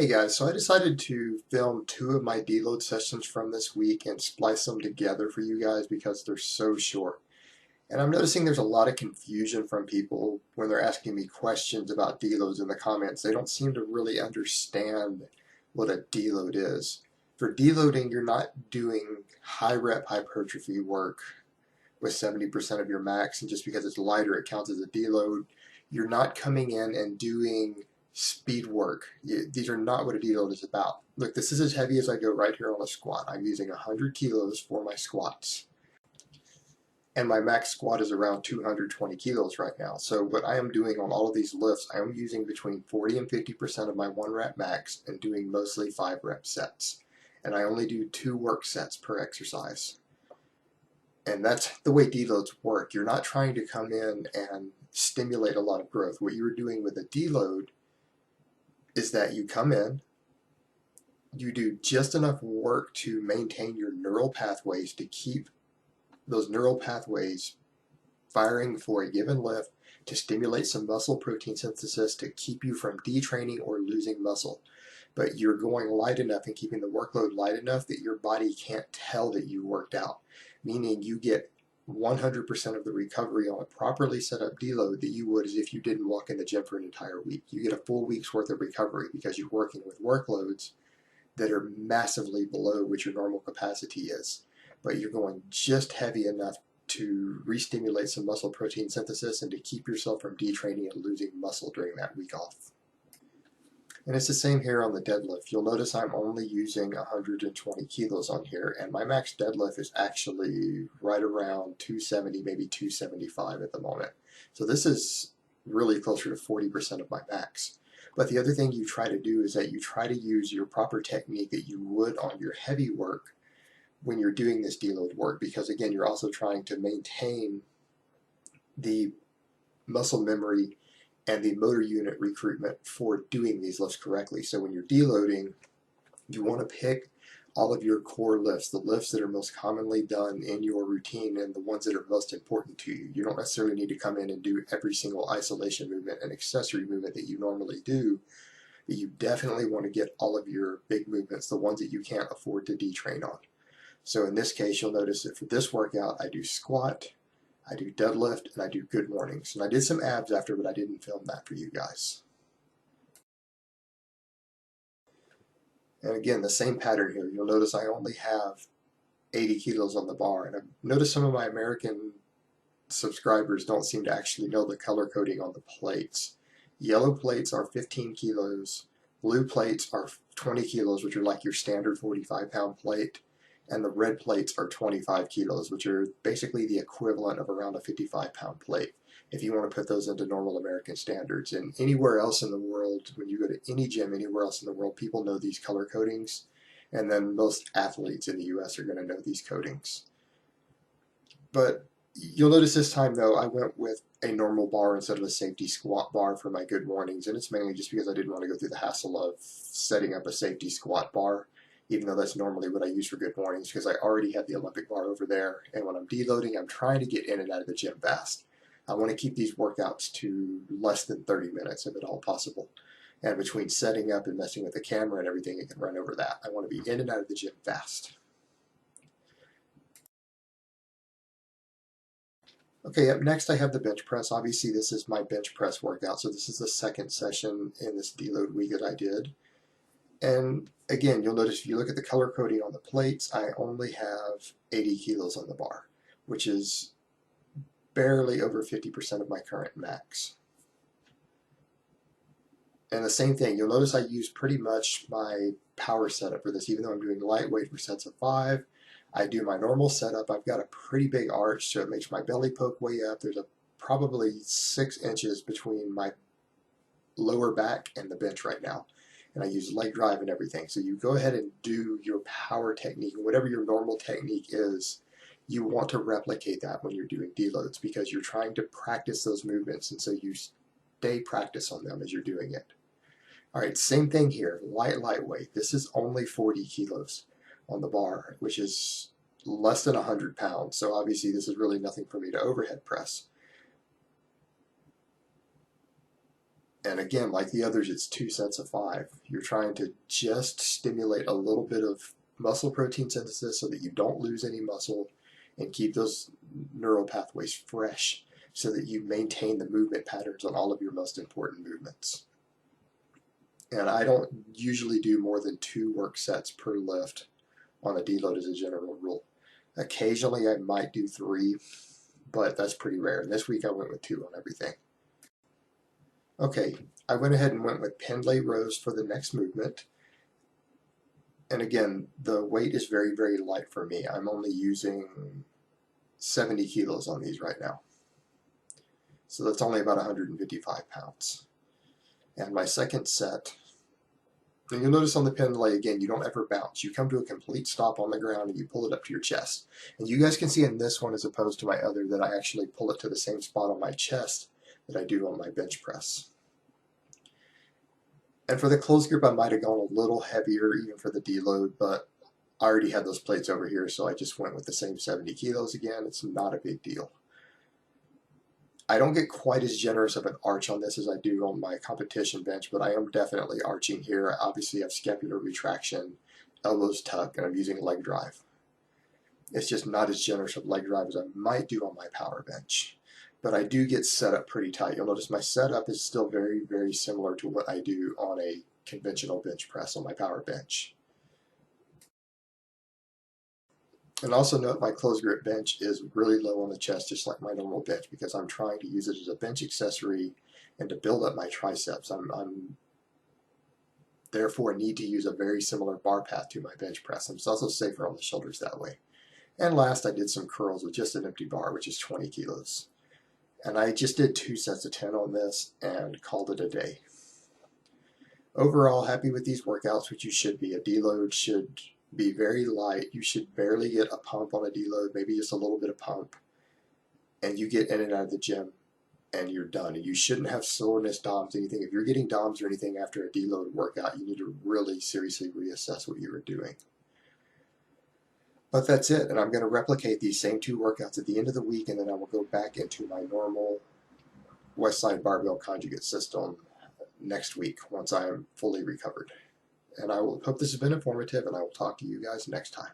Hey guys, so I decided to film two of my deload sessions from this week and splice them together for you guys because they're so short. And I'm noticing there's a lot of confusion from people when they're asking me questions about deloads in the comments. They don't seem to really understand what a deload is. For deloading, you're not doing high rep hypertrophy work with 70% of your max, and just because it's lighter, it counts as a deload. You're not coming in and doing speed work. These are not what a deload is about. Look, this is as heavy as I go right here on a squat. I'm using 100 kilos for my squats. And my max squat is around 220 kilos right now. So what I am doing on all of these lifts, I am using between 40 and 50% of my 1 rep max and doing mostly 5 rep sets. And I only do 2 work sets per exercise. And that's the way deloads work. You're not trying to come in and stimulate a lot of growth. What you're doing with a deload is that you come in, you do just enough work to maintain your neural pathways, to keep those neural pathways firing for a given lift, to stimulate some muscle protein synthesis to keep you from detraining or losing muscle. But you're going light enough and keeping the workload light enough that your body can't tell that you worked out, meaning you get 100% of the recovery on a properly set up deload that you would as if you didn't walk in the gym for an entire week. You get a full week's worth of recovery because you're working with workloads that are massively below what your normal capacity is. But you're going just heavy enough to re-stimulate some muscle protein synthesis and to keep yourself from detraining and losing muscle during that week off. And it's the same here on the deadlift. You'll notice I'm only using 120 kilos on here, and my max deadlift is actually right around 270, maybe 275 at the moment. So this is really closer to 40% of my max. But the other thing you try to do is that you try to use your proper technique that you would on your heavy work when you're doing this deload work, because again, you're also trying to maintain the muscle memory and the motor unit recruitment for doing these lifts correctly. So when you're deloading, you want to pick all of your core lifts, the lifts that are most commonly done in your routine and the ones that are most important to you. You don't necessarily need to come in and do every single isolation movement and accessory movement that you normally do, but you definitely want to get all of your big movements, the ones that you can't afford to detrain on. So in this case, you'll notice that for this workout, I do squat, I do deadlift, and I do good mornings. And I did some abs after, but I didn't film that for you guys. And again, the same pattern here. You'll notice I only have 80 kilos on the bar. And I've noticed some of my American subscribers don't seem to actually know the color coding on the plates. Yellow plates are 15 kilos. Blue plates are 20 kilos, which are like your standard 45-pound plate. And the red plates are 25 kilos, which are basically the equivalent of around a 55-pound plate, if you want to put those into normal American standards. And anywhere else in the world, when you go to any gym anywhere else in the world, people know these color codings, and then most athletes in the US are going to know these codings. But you'll notice this time, though, I went with a normal bar instead of a safety squat bar for my good mornings, and it's mainly just because I didn't want to go through the hassle of setting up a safety squat bar, even though that's normally what I use for good mornings, because I already have the Olympic bar over there, and when I'm deloading, I'm trying to get in and out of the gym fast. I want to keep these workouts to less than 30 minutes, if at all possible. And between setting up and messing with the camera and everything, it can run over that. I want to be in and out of the gym fast. Okay, up next I have the bench press. Obviously this is my bench press workout, so this is the second session in this deload week that I did. And again, you'll notice if you look at the color coding on the plates, I only have 80 kilos on the bar, which is barely over 50% of my current max. And the same thing, you'll notice I use pretty much my power setup for this, even though I'm doing lightweight for sets of 5. I do my normal setup. I've got a pretty big arch, so it makes my belly poke way up. There's probably 6 inches between my lower back and the bench right now. And I use leg drive and everything. So you go ahead and do your power technique, whatever your normal technique is. You want to replicate that when you're doing deloads because you're trying to practice those movements, and so you stay practice on them as you're doing it. All right, same thing here, lightweight. This is only 40 kilos on the bar, which is less than 100 pounds. So obviously, this is really nothing for me to overhead press. And again, like the others, it's 2 sets of 5. You're trying to just stimulate a little bit of muscle protein synthesis so that you don't lose any muscle and keep those neural pathways fresh so that you maintain the movement patterns on all of your most important movements. And I don't usually do more than 2 work sets per lift on a deload as a general rule. Occasionally I might do 3, but that's pretty rare. And this week I went with 2 on everything. Okay, I went ahead and went with Pendlay rows for the next movement. And again, the weight is very, very light for me. I'm only using 70 kilos on these right now. So that's only about 155 pounds. And my second set, and you'll notice on the Pendlay, again, you don't ever bounce. You come to a complete stop on the ground and you pull it up to your chest. And you guys can see in this one, as opposed to my other, that I actually pull it to the same spot on my chest that I do on my bench press. And for the closed grip, I might have gone a little heavier even for the deload, but I already had those plates over here, so I just went with the same 70 kilos again. It's not a big deal. I don't get quite as generous of an arch on this as I do on my competition bench, but I am definitely arching here. I obviously have scapular retraction, elbows tucked, and I'm using leg drive. It's just not as generous of leg drive as I might do on my power bench. But I do get set up pretty tight. You'll notice my setup is still very, very similar to what I do on a conventional bench press on my power bench. And also note my closed grip bench is really low on the chest, just like my normal bench, because I'm trying to use it as a bench accessory and to build up my triceps. I'm therefore need to use a very similar bar path to my bench press. And it's also safer on the shoulders that way. And last, I did some curls with just an empty bar, which is 20 kilos. And I just did 2 sets of 10 on this and called it a day. Overall, happy with these workouts, which you should be. A deload should be very light. You should barely get a pump on a deload, maybe just a little bit of pump. And you get in and out of the gym and you're done. And you shouldn't have soreness, DOMS, anything. If you're getting DOMS or anything after a deload workout, you need to really seriously reassess what you were doing. But that's it, and I'm going to replicate these same 2 workouts at the end of the week, and then I will go back into my normal West Side Barbell Conjugate system next week once I am fully recovered. And I will hope this has been informative, and I will talk to you guys next time.